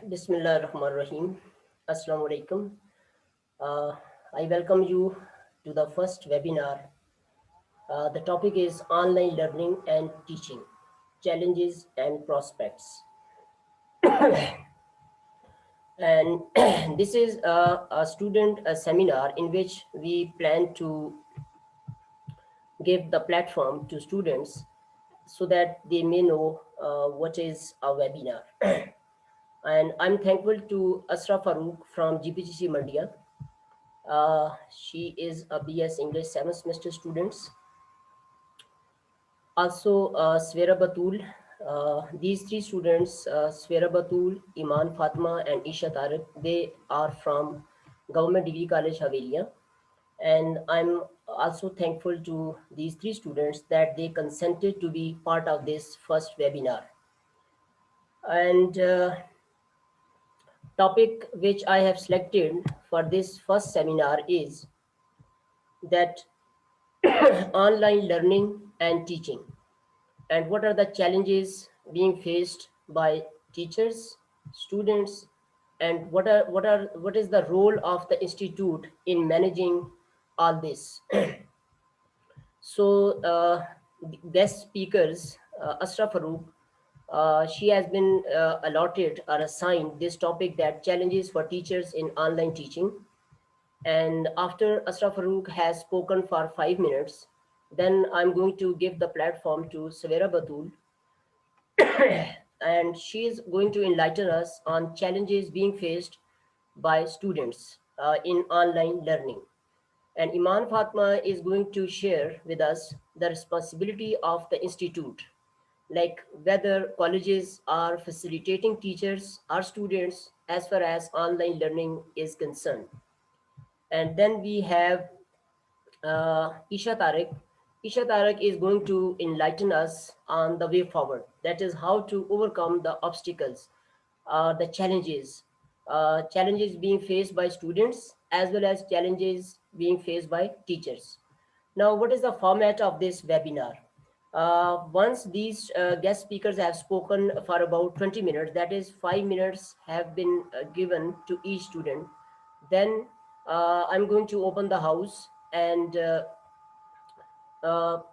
Bismillah ar-Rahman ar-Rahim. Assalamu alaikum. Uh, I welcome you to the first webinar. The topic is online learning and teaching, challenges and prospects. And this is a student seminar in which we plan to give the platform to students so that they may know what is a webinar. And I'm thankful to Asra Farooq from GPGC Mandia. She is a BS English 7th semester students. Also, Svera Batul. These three students, Svera Batul, Iman Fatma, and Isha Tariq, they are from Government Degree College Havelia. And I'm also thankful to these three students that they consented to be part of this first webinar. And topic which I have selected for this first seminar is that online learning and teaching, and what are the challenges being faced by teachers, students, and what is the role of the institute in managing all this. So guest speakers, Asra Farooq, she has been allotted or assigned this topic, that challenges for teachers in online teaching. And after Asra Farooq has spoken for 5 minutes, then I'm going to give the platform to Savera Batul, and she is going to enlighten us on challenges being faced by students in online learning. And Iman Fatma is going to share with us the responsibility of the institute, like whether colleges are facilitating teachers or students as far as online learning is concerned. And then we have Isha Tariq. Isha Tariq is going to enlighten us on the way forward. That is how to overcome the obstacles, the challenges being faced by students as well as challenges being faced by teachers. Now, what is the format of this webinar? Once these guest speakers have spoken for about 20 minutes, that is 5 minutes have been given to each student, then I'm going to open the house, and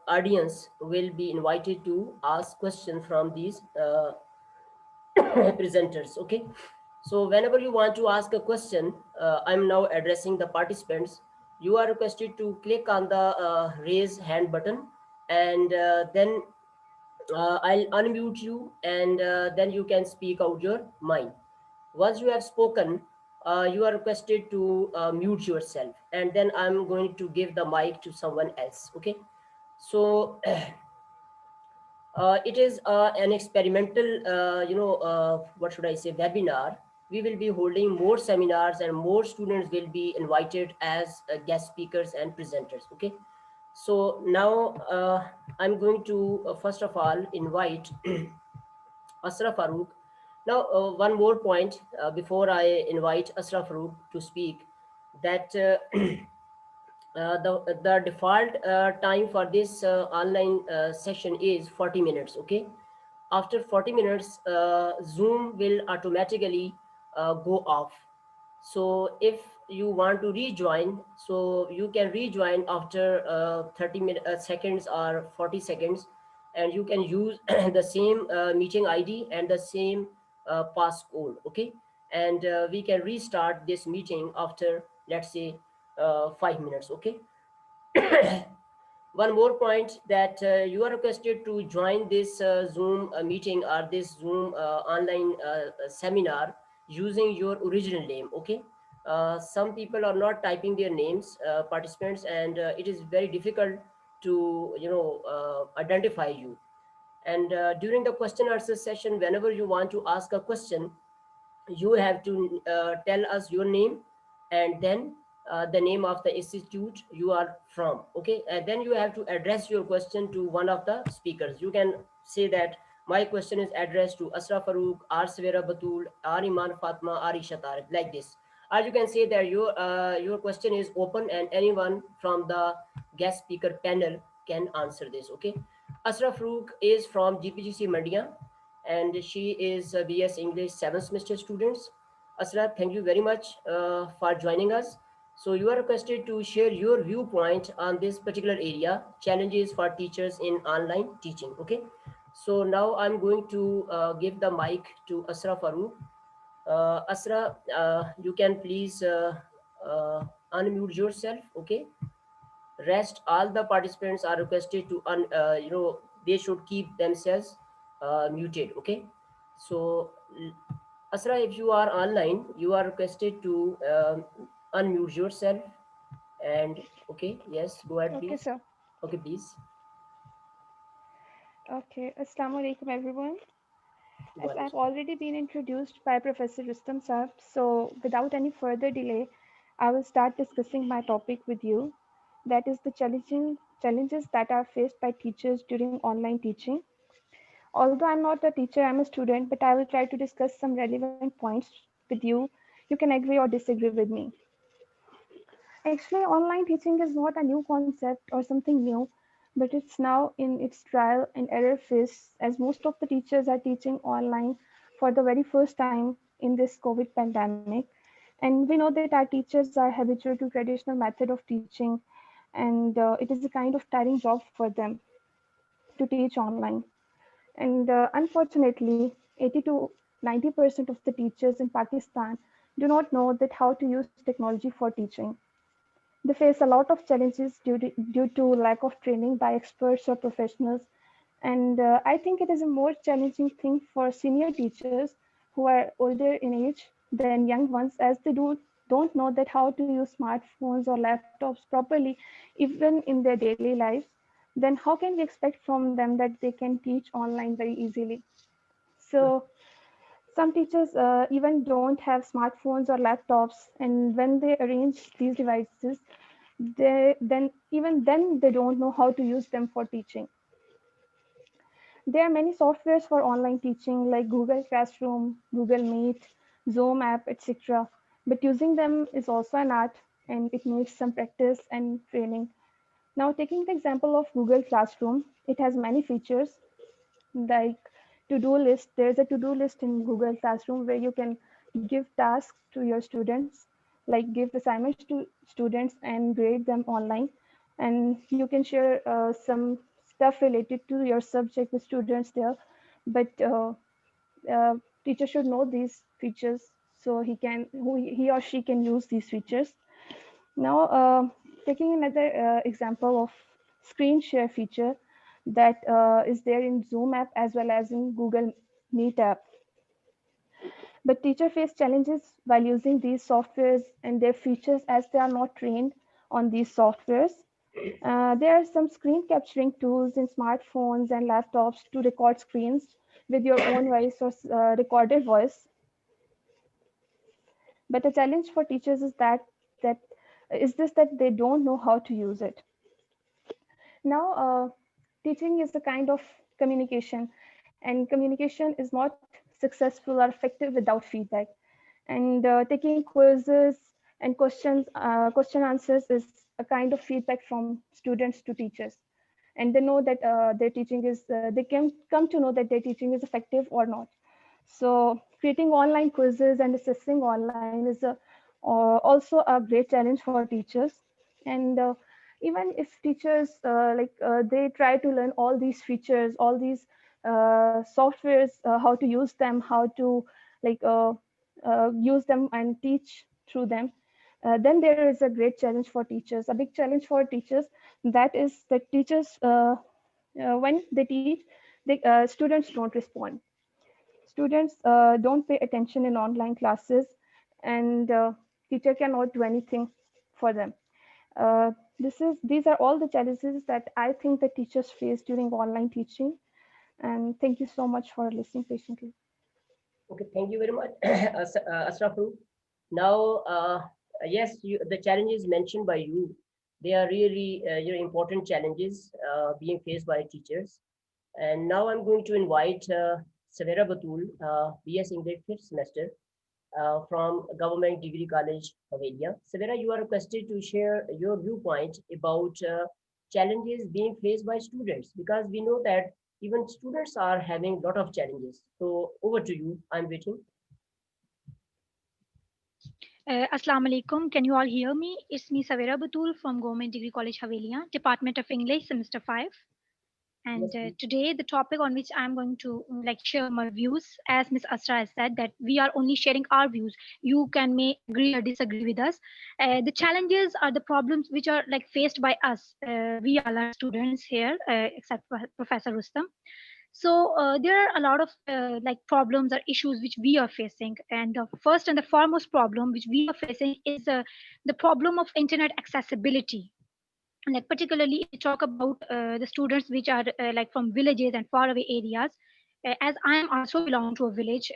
audience will be invited to ask questions from these presenters. Okay, so whenever you want to ask a question, I'm now addressing the participants. You are requested to click on the raise hand button, and then I'll unmute you, and then you can speak out your mind. Once you have spoken, you are requested to mute yourself, and then I'm going to give the mic to someone else. Okay, so it is an experimental, what should I say, webinar. We will be holding more seminars, and more students will be invited as guest speakers and presenters. Okay, so now I'm going to first of all invite Asra Farooq. Now, one more point before I invite Asra Farooq to speak, that the default time for this online session is 40 minutes. Okay, after 40 minutes, Zoom will automatically go off. So if you want to rejoin, so you can rejoin after 30 seconds or 40 seconds, and you can use the same meeting ID and the same passcode. Okay, and we can restart this meeting after, let's say, 5 minutes. Okay. One more point, that you are requested to join this Zoom meeting or this Zoom online seminar using your original name. Okay, some people are not typing their names, participants, and it is very difficult to identify you. And during the question answer session, whenever you want to ask a question, you have to tell us your name, and then the name of the institute you are from. Okay, and then you have to address your question to one of the speakers. You can say that my question is addressed to Asra Farooq, or Savera Batul, or Iman Fatma, or Isha Tariq, like this. Or you can say that your question is open, and anyone from the guest speaker panel can answer this. Okay, Asra Farooq is from GPGC Mandia, and she is a BS English 7th semester students. Asra, thank you very much for joining us. So you are requested to share your viewpoint on this particular area, challenges for teachers in online teaching. Okay. So now I'm going to give the mic to Asra Farouk. Asra, you can please unmute yourself. Okay. Rest all the participants are requested to they should keep themselves muted. Okay. So Asra, if you are online, you are requested to unmute yourself. And okay, yes, go ahead, Okay, please. sir. Okay, please. Okay. Assalamu alaikum, everyone. As Go. I've already been introduced by Professor Rustam Saab, so without any further delay, I will start discussing my topic with you. That is the challenging challenges that are faced by teachers during online teaching. Although I'm not a teacher, I'm a student, but I will try to discuss some relevant points with you. You can agree or disagree with me. Actually, online teaching is not a new concept or something new, but it's now in its trial and error phase as most of the teachers are teaching online for the very first time in this COVID pandemic. And we know that our teachers are habitual to traditional method of teaching, and it is a kind of tiring job for them to teach online. And unfortunately, 80 to 90% of the teachers in Pakistan do not know that how to use technology for teaching. They face a lot of challenges due to lack of training by experts or professionals. And I think it is a more challenging thing for senior teachers who are older in age than young ones, as they don't know that how to use smartphones or laptops properly, even in their daily lives. Then how can we expect from them that they can teach online very easily? So some teachers even don't have smartphones or laptops, and when they arrange these devices, even then they don't know how to use them for teaching. There are many softwares for online teaching like Google Classroom, Google Meet, Zoom app, etc. But using them is also an art, and it needs some practice and training. Now, taking the example of Google Classroom, it has many features like to-do list. There's a to-do list in Google Classroom where you can give tasks to your students, like give assignments to students and grade them online. And you can share some stuff related to your subject with students there. But uh, teacher should know these features so he or she can use these features. Now, taking another example of screen share feature that is there in Zoom app as well as in Google Meet app. But teachers face challenges while using these softwares and their features as they are not trained on these softwares. There are some screen capturing tools in smartphones and laptops to record screens with your own voice or recorded voice. But the challenge for teachers that is this that they don't know how to use it. Now, teaching is a kind of communication, and communication is not successful or effective without feedback. And taking quizzes and question answers is a kind of feedback from students to teachers, and they know that their teaching is they can come to know that their teaching is effective or not. So creating online quizzes and assessing online is also a great challenge for teachers. And even if teachers they try to learn all these features, all these softwares, how to use them, how to like use them and teach through them, then there is a great challenge for teachers, a big challenge for teachers. That is that teachers when they teach, students don't respond. Students don't pay attention in online classes, and teacher cannot do anything for them. These are all the challenges that I think that teachers face during online teaching. And thank you so much for listening patiently. Okay, thank you very much, Asrafu. Now, yes, the challenges mentioned by you, they are really important challenges being faced by teachers. And now I'm going to invite Savera Batul, BS English 5th semester from Government Degree College, Havelia. Savera, you are requested to share your viewpoint about challenges being faced by students, because we know that even students are having a lot of challenges. So over to you. I'm waiting. Assalamu alaikum. Can you all hear me? It's me, Savera Batul from Government Degree College Havelia, Department of English, Semester 5. And Yes, please. today, the topic on which I'm going to like share my views, as Miss Asra has said, that we are only sharing our views. You can may agree or disagree with us. The challenges are the problems which are like faced by us. We all are students here, except for Professor Rustam. So there are a lot of like problems or issues which we are facing, and the first and the foremost problem which we are facing is the problem of internet accessibility. Like particularly if you talk about the students which are like from villages and faraway areas, as I am also belong to a village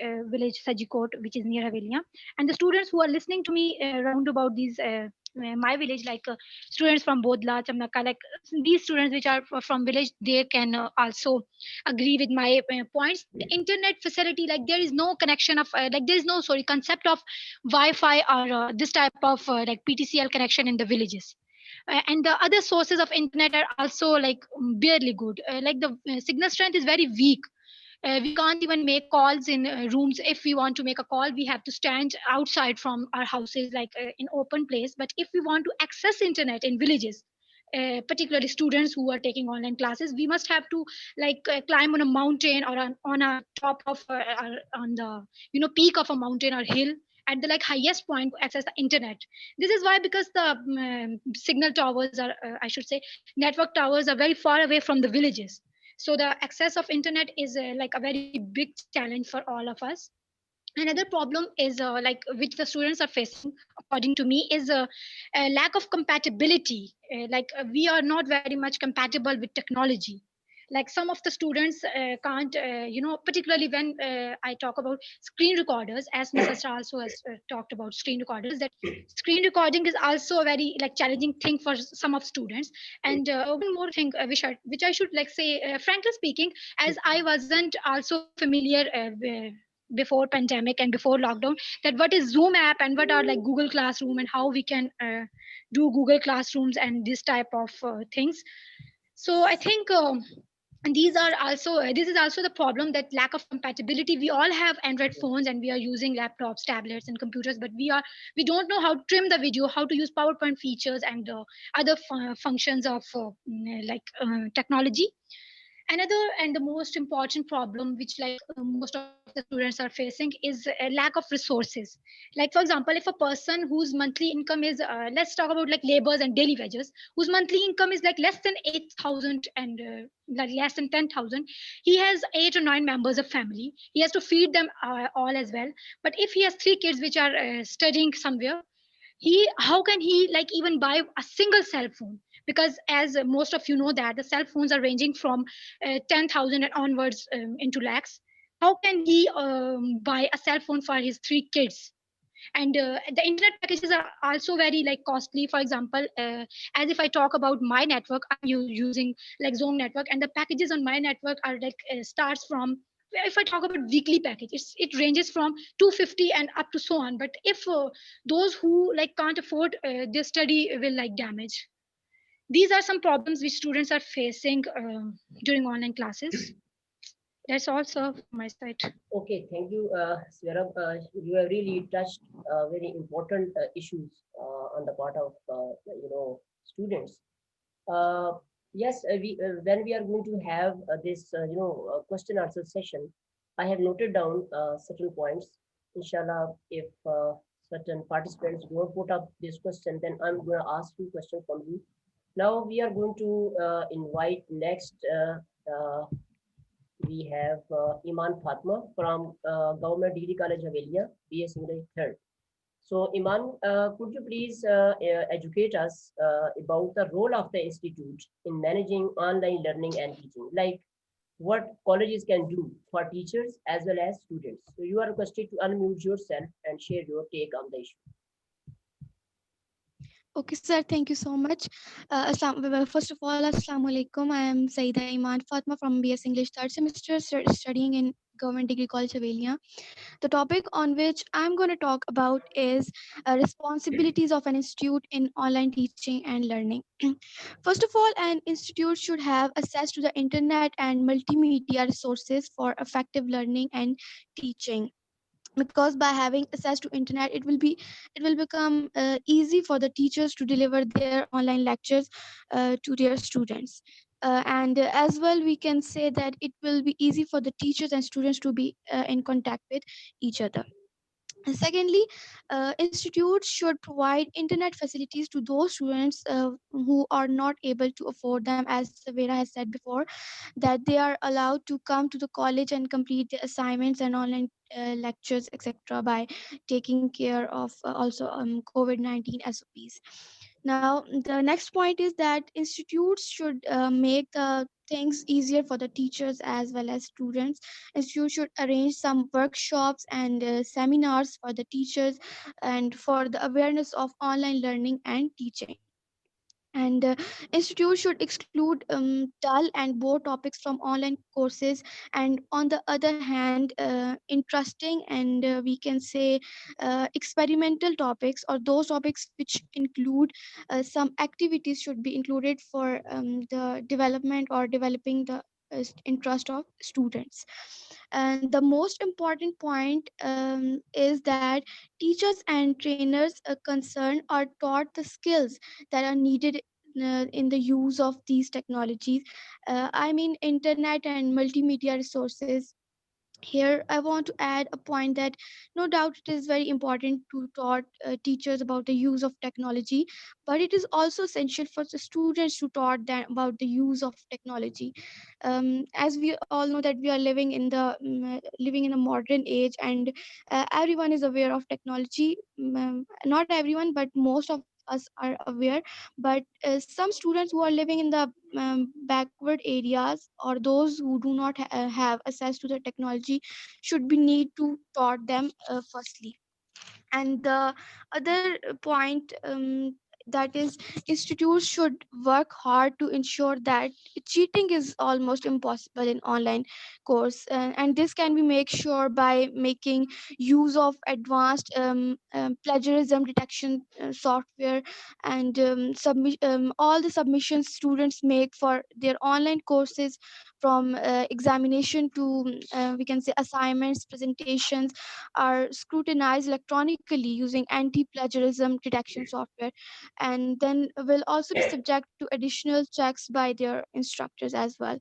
Sajikot, which is near Havelia, and the students who are listening to me round about these my village, like students from Bodla, Chamnaka, like these students which are from village, they can also agree with my points. The internet facility, like there is no connection of like there is no sorry concept of Wi-Fi or this type of like PTCL connection in the villages. And the other sources of internet are also like barely good, like the signal strength is very weak. We can't even make calls in rooms. If we want to make a call, we have to stand outside from our houses, like in open place. But if we want to access internet in villages, particularly students who are taking online classes, we must have to like climb on a mountain or on a top of on the peak of a mountain or hill at the like highest point to access the internet. This is why, because the signal towers are I should say network towers are very far away from the villages. So the access of internet is like a very big challenge for all of us. Another problem is like which the students are facing, according to me, is a lack of compatibility. We are not very much compatible with technology. Like some of the students can't particularly when I talk about screen recorders, as Mrs. also has talked about screen recorders, that screen recording is also a very like challenging thing for some of students. And one more thing which I should like say, frankly speaking, as I wasn't also familiar before pandemic and before lockdown, that what is Zoom app and what are like Google Classroom and how we can do Google Classrooms and this type of things. So I think and these are also this is also the problem, that lack of compatibility. We all have Android phones and we are using laptops, tablets and computers, but we don't know how to trim the video, how to use PowerPoint features and other functions of technology. Another and the most important problem which like most of the students are facing is a lack of resources. Like for example, if a person whose monthly income is let's talk about like labors and daily wages, whose monthly income is like less than 8,000 and like less than 10,000, he has 8 or 9 members of family, he has to feed them all as well. But if he has 3 kids which are studying somewhere, he how can he like even buy a single cell phone? Because as most of you know that the cell phones are ranging from 10,000 and onwards into lakhs. How can he buy a cell phone for his 3 kids? And the internet packages are also very like costly. For example, as if I talk about my network, I'm using like Zone network, and the packages on my network are like starts from, if I talk about weekly package, it ranges from 250 and up to so on. But if those who like can't afford, their study will like damage. These are some problems which students are facing during online classes. That's also from my side. Okay, thank you, Swarab. You have really touched very important issues on the part of students. Uh, yes, when we are going to have this question answer session, I have noted down certain points. Inshallah, if certain participants don't put up this question, then I'm going to ask you question from you. Now we are going to invite next. We have Iman Fatma from Government Degree College Havelia, BS English third. So Iman, could you please educate us about the role of the institute in managing online learning and teaching, like what colleges can do for teachers as well as students? So you are requested to unmute yourself and share your take on the issue. Okay, sir. Thank you so much. First of all, Assalamu alaikum. I am Saida Iman Fatma from BS English third semester, studying in Government Degree College Avelia. The topic on which I'm going to talk about is responsibilities of an institute in online teaching and learning. First of all, an institute should have access to the internet and multimedia resources for effective learning and teaching, because by having access to internet, it will become easy for the teachers to deliver their online lectures to their students. And as well, we can say that it will be easy for the teachers and students to be in contact with each other. And secondly, institutes should provide internet facilities to those students who are not able to afford them. As Vera has said before, that they are allowed to come to the college and complete the assignments and online lectures, etc., by taking care of also COVID-19 SOPs. Now, the next point is that institutes should make the things easier for the teachers as well as students. Institute should arrange some workshops and seminars for the teachers and for the awareness of online learning and teaching. And institute should exclude dull and bore topics from online courses, and on the other hand, interesting and we can say experimental topics, or those topics which include some activities, should be included for the development or developing the interest of students. And the most important point is that teachers and trainers concerned are taught the skills that are needed in the use of these technologies. I mean, internet and multimedia resources. Here I want to add a point that no doubt it is very important to taught teachers about the use of technology, but it is also essential for the students to taught them about the use of technology. As we all know that we are living in a modern age, and everyone is aware of technology. Not everyone, but most of us are aware. But some students who are living in the backward areas, or those who do not have access to the technology, should be need to taught them firstly. And the other point, that is, institutes should work hard to ensure that cheating is almost impossible in online course. And this can be made sure by making use of advanced plagiarism detection software, and all the submissions students make for their online courses, from examination to we can say assignments, presentations, are scrutinized electronically using anti-plagiarism detection software, and then will also be subject to additional checks by their instructors as well.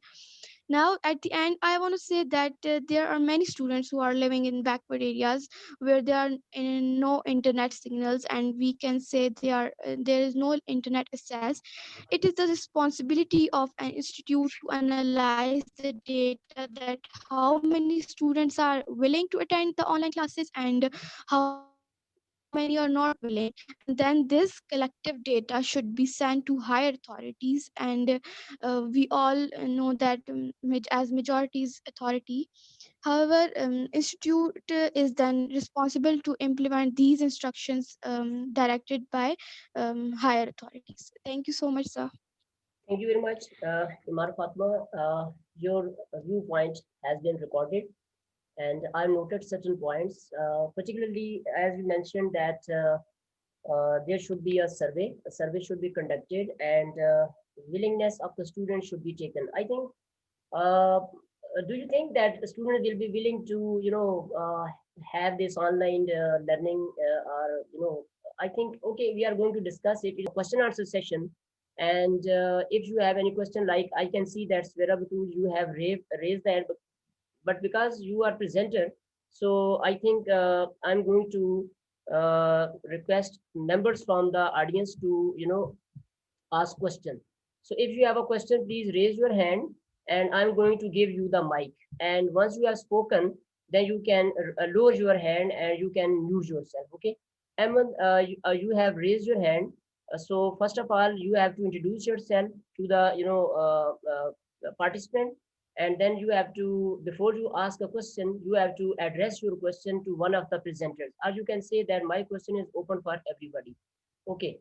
Now, at the end, I want to say that there are many students who are living in backward areas where there are no internet signals, and we can say there is no internet access. It is the responsibility of an institute to analyze the data, that how many students are willing to attend the online classes, and how many are not willing. And then this collective data should be sent to higher authorities. And we all know that as majority is authority. However, institute is then responsible to implement these instructions directed by higher authorities. Thank you so much, sir. Thank you very much, Imar Fatma. Your viewpoint has been recorded, and I noted certain points, particularly as you mentioned that there should be a survey. A survey should be conducted, and willingness of the student should be taken. I think. Do you think that the student will be willing to, have this online learning, or I think okay, we are going to discuss it in a question answer session. And if you have any question, like I can see that Svera Batul, you have raised the hand, but because you are presenter, so I think I'm going to request members from the audience to ask question. So if you have a question, please raise your hand, and I'm going to give you the mic. And once you have spoken, then you can lower your hand and you can use yourself. Okay. Ahmed, you have raised your hand. So first of all, you have to introduce yourself to the participant, and then you have to, before you ask a question, you have to address your question to one of the presenters, or you can say that my question is open for everybody. Okay.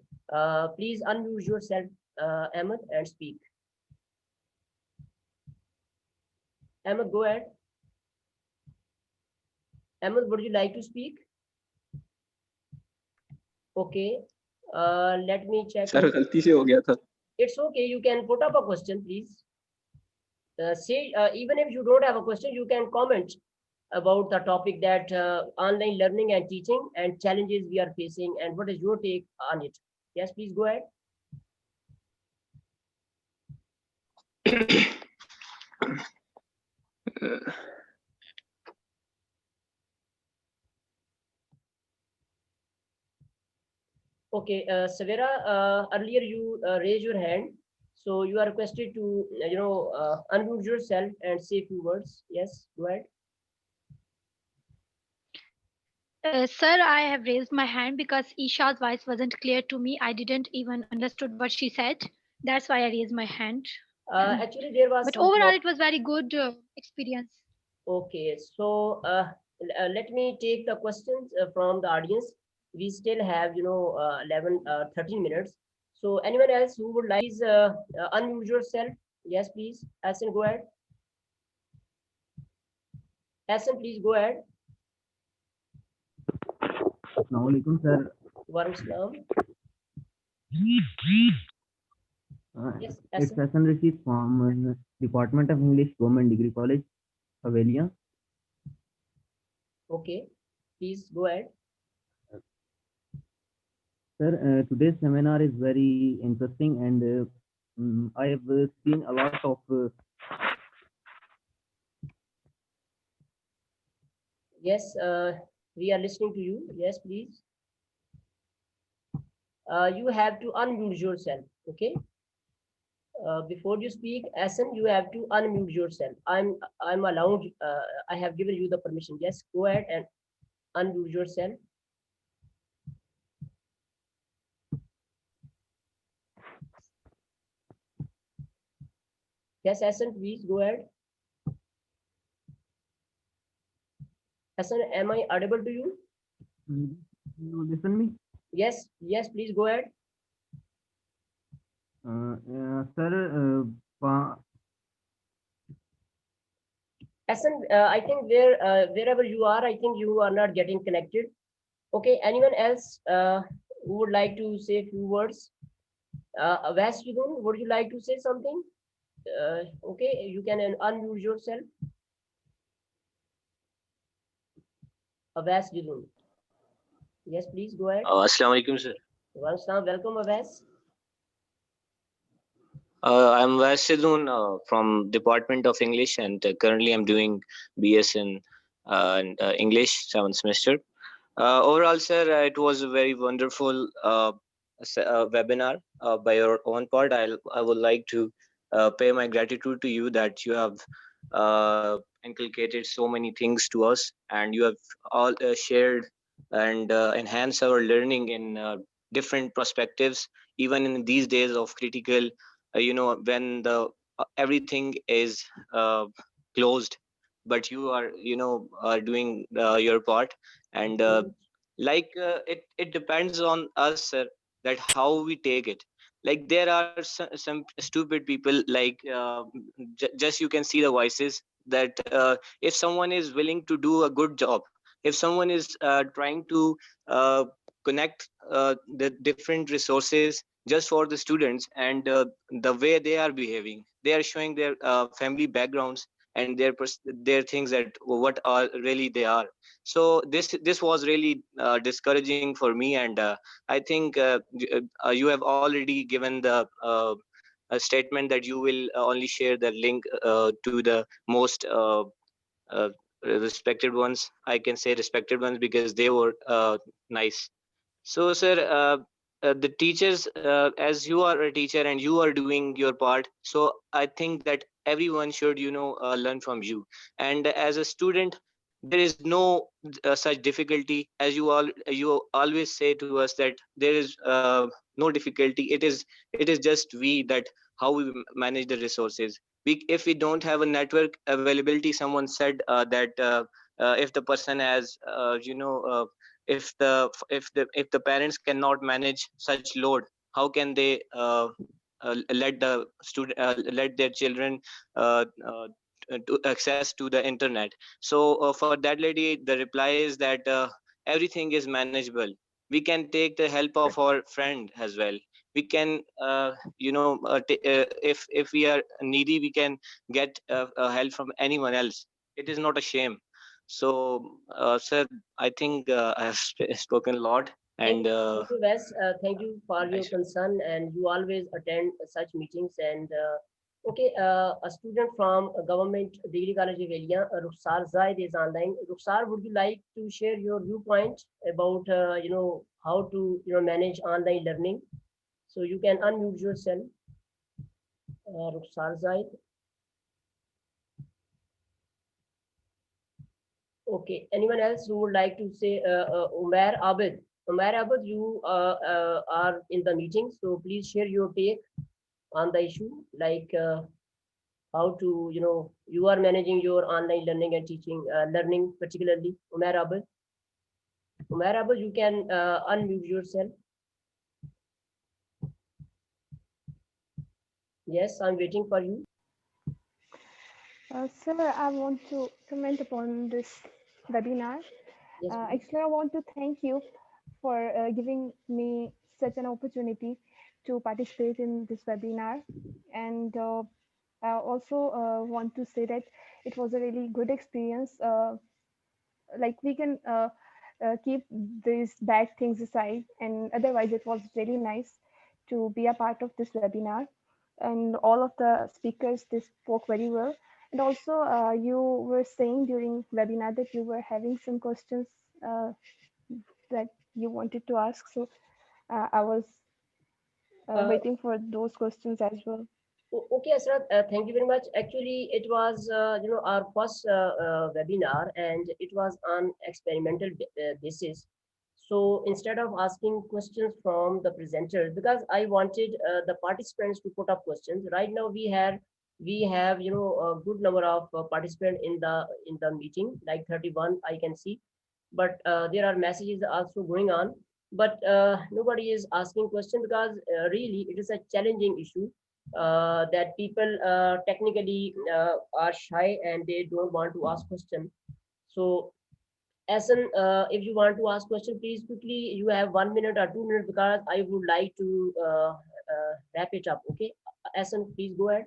Please unmute yourself, Ahmed, and speak. Ahmed, go ahead. Ahmed, would you like to speak? Okay. Let me check. Sir गलती से हो गया था. It's okay. You can put up a question, please. Say, even if you don't have a question, you can comment about the topic that online learning and teaching and challenges we are facing, and what is your take on it. Yes, please go ahead. Okay, Savera, earlier you raised your hand, so you are requested to unmute yourself and say a few words. Yes, go ahead. Sir, I have raised my hand because Isha's voice wasn't clear to me. I didn't even understood what she said. That's why I raised my hand. Actually, there was But some overall, it was very good experience. Okay, so let me take the questions from the audience. We still have 13 minutes. So anyone else who would like, please unmute yourself. Yes, please. Hassan, go ahead. Hassan, please go ahead. Assalamualaikum, sir. Warm salam. Yes, It's Hassan. Hassan Rashid from Department of English, Government Degree College, Havelia. Okay, please go ahead. Sir, today's seminar is very interesting, and I have seen a lot of Yes, we are listening to you. Yes, please. You have to unmute yourself. Okay. Before you speak, Asan, you have to unmute yourself. I'm allowed. I have given you the permission. Yes, go ahead and unmute yourself. Yes, Asan, please go ahead. Asan, am I audible to you? you listen me. Yes, yes, please go ahead. Sir, Asan, I think wherever you are, I think you are not getting connected. Okay, anyone else who would like to say a few words? Wes, would you like to say something? Okay, you can unmute yourself. Abbas Jidun. Yes, please go ahead. Assalamu alaikum, sir. Once now, welcome Abbas. I'm Vasidun from Department of English, and currently I'm doing BS in English 7th semester. Overall, sir, it was a very wonderful webinar by your own part. I would like to pay my gratitude to you that you have inculcated so many things to us, and you have all shared and enhanced our learning in different perspectives, even in these days of critical, when the everything is closed, but you are are doing your part, and it depends on us, sir, that how we take it. Like there are some stupid people, like just you can see the voices that if someone is willing to do a good job, if someone is trying to connect the different resources just for the students, and the way they are behaving, they are showing their family backgrounds and their things, that what are really they are. So this was really discouraging for me, and I think you have already given the a statement that you will only share the link to the most uh, respected ones. I can say respected ones because they were nice. So, sir, the teachers, as you are a teacher and you are doing your part, so I think that everyone should, learn from you. And as a student, there is no such difficulty, as you always say to us that there is no difficulty. It is just we that how we manage the resources. If we don't have a network availability, someone said that if the person has, if the parents cannot manage such load, how can they let their children uh, uh, to access to the internet. So for that lady, the reply is that everything is manageable. We can take the help of our friend as well. We can if we are needy, we can get help from anyone else. It is not a shame. So sir, I think I have spoken a lot. And Thank you, Wes. Thank you for I your concern, and you always attend such meetings. And okay, a student from a government degree college of Velia, Rukhsar Zaid is online. Rukhsar, would you like to share your viewpoint about how to manage online learning? So you can unmute yourself, Rukhsar Zaid. Okay. Anyone else who would like to say Umair Abid? Umair Abid, you are in the meeting, so please share your take on the issue, like how to, you are managing your online learning and teaching, learning particularly. Umair Abid. Umair Abid, you can unmute yourself. Yes, I'm waiting for you. Sir, I want to comment upon this webinar. Yes, please. Actually, I want to thank you for giving me such an opportunity to participate in this webinar. And I also want to say that it was a really good experience. Like we can keep these bad things aside, and otherwise it was really nice to be a part of this webinar. And all of the speakers, they spoke very well. And also you were saying during webinar that you were having some questions uh, that you wanted to ask. So I was Uh, waiting for those questions as well. Okay, Asrat, thank you very much. Actually, it was our first webinar, and it was on experimental basis. So instead of asking questions from the presenters, because I wanted the participants to put up questions. Right now, we have a good number of participants in the meeting, like 31 I can see, but there are messages also going on, but nobody is asking question, because really it is a challenging issue, that people technically are shy and they don't want to ask question. So Asan, if you want to ask question, please quickly, you have 1 minute or 2 minutes, because I would like to wrap it up. Okay, Asan, please go ahead.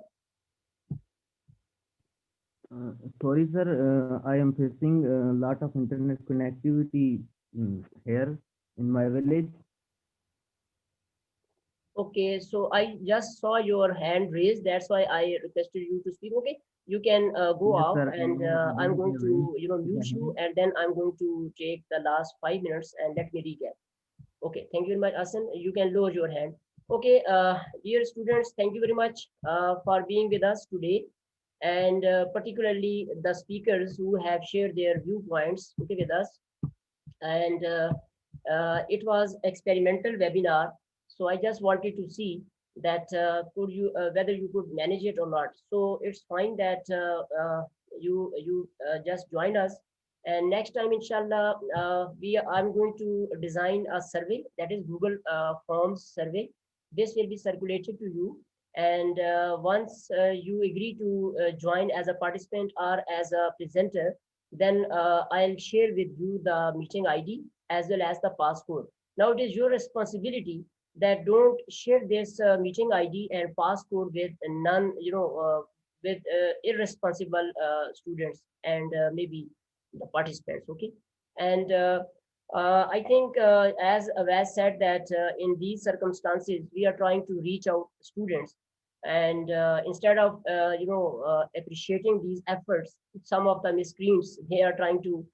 Sorry, sir. I am facing a lot of internet connectivity here in my village. Okay, so I just saw your hand raised. That's why I requested you to speak. Okay, you can go Yes, off, sir. I and am I'm available going away. to, You mute can have you, it. and then I'm going to take the last 5 minutes and let me recap. Okay, thank you very much, Asan. You can lower your hand. Okay, dear students, thank you very much for being with us today, and particularly the speakers who have shared their viewpoints, okay, with us. And it was experimental webinar, so I just wanted to see that could you whether you could manage it or not. So it's fine that you just joined us, and next time, inshallah, I'm going to design a survey, that is Google Forms survey. This will be circulated to you, and once you agree to join as a participant or as a presenter, then I'll share with you the meeting ID as well as the passcode. Now it is your responsibility that don't share this meeting ID and passcode with with irresponsible students and maybe the participants. Okay, and I think as Avaz said that in these circumstances we are trying to reach out students, and instead of appreciating these efforts, some of the miscreants, they are trying to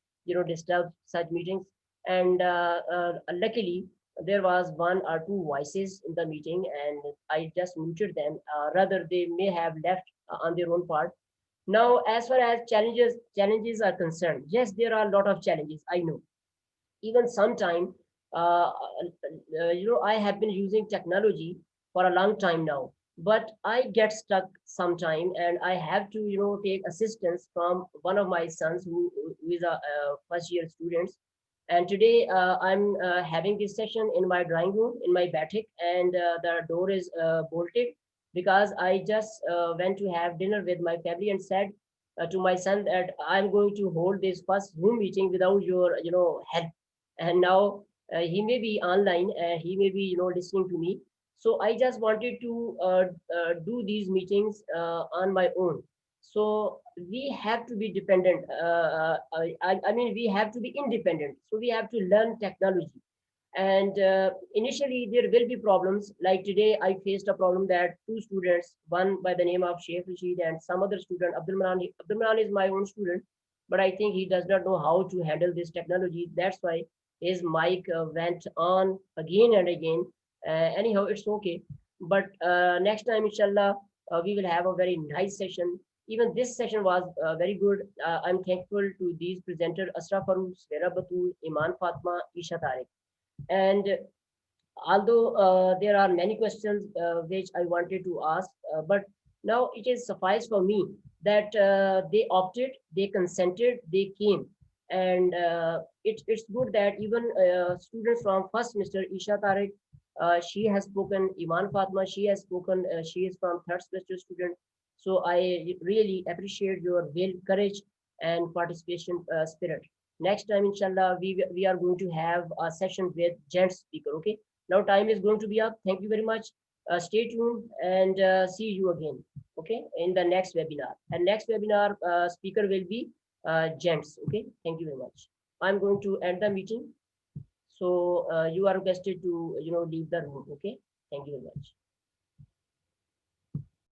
disturb such meetings. And luckily there was one or two voices in the meeting, and I just muted them, rather they may have left on their own part. Now, as far as challenges are concerned, yes, there are a lot of challenges, I know. Even sometime, I have been using technology for a long time now, but I get stuck sometime, and I have to take assistance from one of my sons who is a first year student. And today I'm having this session in my drawing room in my batik, and the door is bolted, because I just went to have dinner with my family and said to my son that I'm going to hold this first Zoom meeting without your, help. And now he may be online and he may be, listening to me. So I just wanted to do these meetings on my own. So we have to be dependent. I mean, we have to be independent. So we have to learn technology. And initially, there will be problems. Like today, I faced a problem that two students, one by the name of Sheikh Rashid and some other student, Abdul Manan. Abdul Manan is my own student, but I think he does not know how to handle this technology. That's why his mic went on again and again. Anyhow, it's okay. But next time, inshallah, we will have a very nice session. Even this session was very good. I'm thankful to these presenters, Asra Farooq, Svera Batul, Iman Fatma, Isha Tariq. And although there are many questions which I wanted to ask, but now it is suffice for me that they opted, they consented, they came. And it's good that even students from first Mr. Isha Tariq, she has spoken, Iman Fatma, she has spoken, she is from third semester student. So I really appreciate your will, courage, and participation spirit. Next time, inshallah, we are going to have a session with gents speaker. Okay. Now time is going to be up. Thank you very much. Stay tuned and see you again. Okay, in the next webinar. And next webinar speaker will be gents. Okay. Thank you very much. I'm going to end the meeting. So you are requested to leave the room. Okay. Thank you very much.